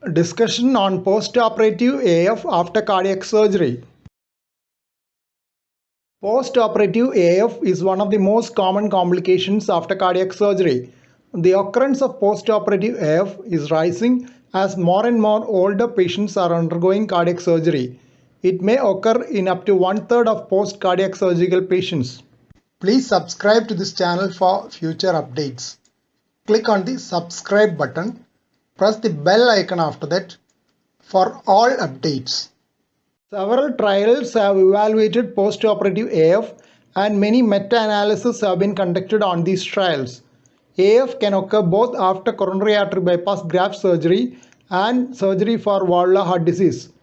Discussion on postoperative AF after cardiac surgery. Postoperative AF is one of the most common complications after cardiac surgery. The occurrence of postoperative AF is rising as more and more older patients are undergoing cardiac surgery. It may occur in up to one-third of post-cardiac surgical patients. Please subscribe to this channel for future updates. Click on the subscribe button. Press the bell icon after that for all updates. Several trials have evaluated postoperative AF and many meta-analyses have been conducted on these trials. AF can occur both after coronary artery bypass graft surgery and surgery for valvular heart disease.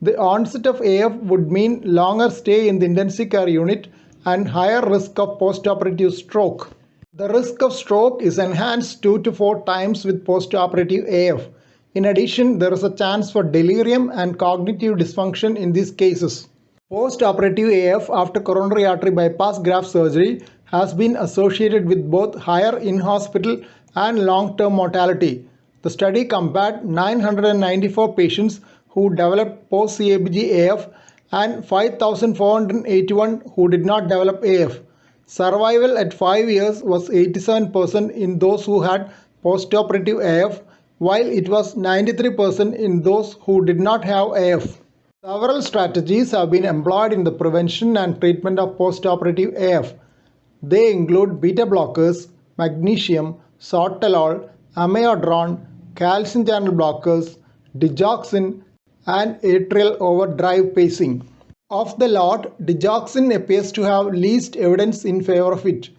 The onset of AF would mean longer stay in the intensive care unit and higher risk of postoperative stroke. The risk of stroke is enhanced 2 to 4 times with postoperative AF. In addition, there is a chance for delirium and cognitive dysfunction in these cases. Postoperative AF after coronary artery bypass graft surgery has been associated with both higher in-hospital and long-term mortality. The study compared 994 patients who developed post-CABG AF and 5,481 who did not develop AF. Survival at 5 years was 87% in those who had postoperative AF, while it was 93% in those who did not have AF. Several strategies have been employed in the prevention and treatment of postoperative AF. They include beta blockers, magnesium, sotalol, amiodarone, calcium channel blockers, digoxin, and atrial overdrive pacing. Of the lot, digoxin appears to have least evidence in favor of it.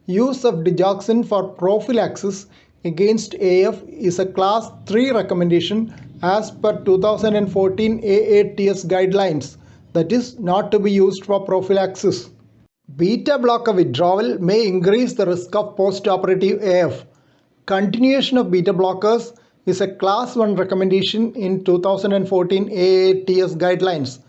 Use of digoxin for prophylaxis against AF is a class 3 recommendation as per 2014 AATS guidelines, that is not to be used for prophylaxis. Beta blocker withdrawal may increase the risk of postoperative AF. Continuation of beta blockers is a class 1 recommendation in 2014 AATS guidelines.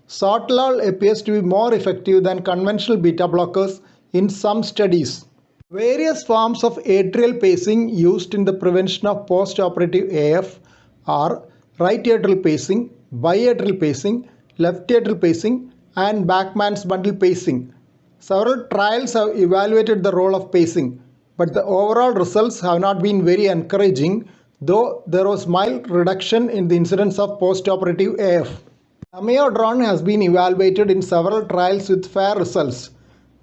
Sotalol appears to be more effective than conventional beta blockers in some studies. Various forms of atrial pacing used in the prevention of postoperative AF are right atrial pacing, biatrial pacing, left atrial pacing, and Bachmann's bundle pacing. Several trials have evaluated the role of pacing, but the overall results have not been very encouraging, though there was mild reduction in the incidence of postoperative AF. Amiodarone has been evaluated in several trials with fair results.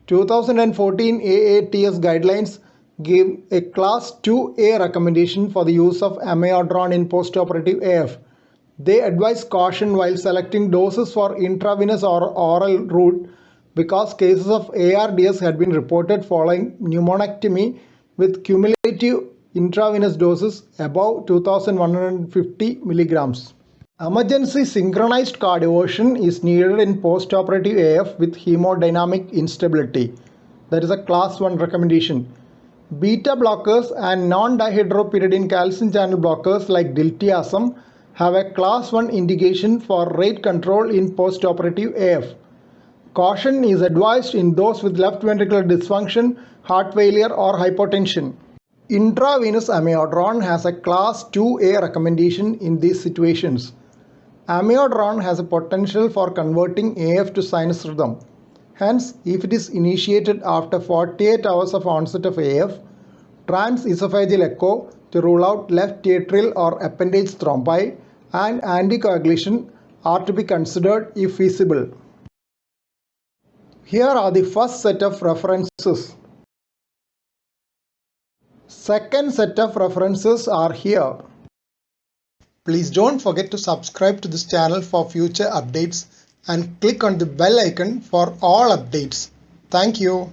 2014 AATS guidelines gave a class 2A recommendation for the use of amiodarone in postoperative AF. They advise caution while selecting doses for intravenous or oral route because cases of ARDS had been reported following pneumonectomy with cumulative intravenous doses above 2150 milligrams. Emergency synchronized cardioversion is needed in postoperative AF with hemodynamic instability. That is a class 1 recommendation. Beta blockers and non-dihydropyridine calcium channel blockers like diltiazem have a class 1 indication for rate control in postoperative AF. Caution is advised in those with left ventricular dysfunction, heart failure or hypotension. Intravenous amiodarone has a class 2A recommendation in these situations. Amiodarone has a potential for converting AF to sinus rhythm. Hence, if it is initiated after 48 hours of onset of AF, transesophageal echo to rule out left atrial or appendage thrombi and anticoagulation are to be considered if feasible. Here are the first set of references. Second set of references are here. Please don't forget to subscribe to this channel for future updates and click on the bell icon for all updates. Thank you.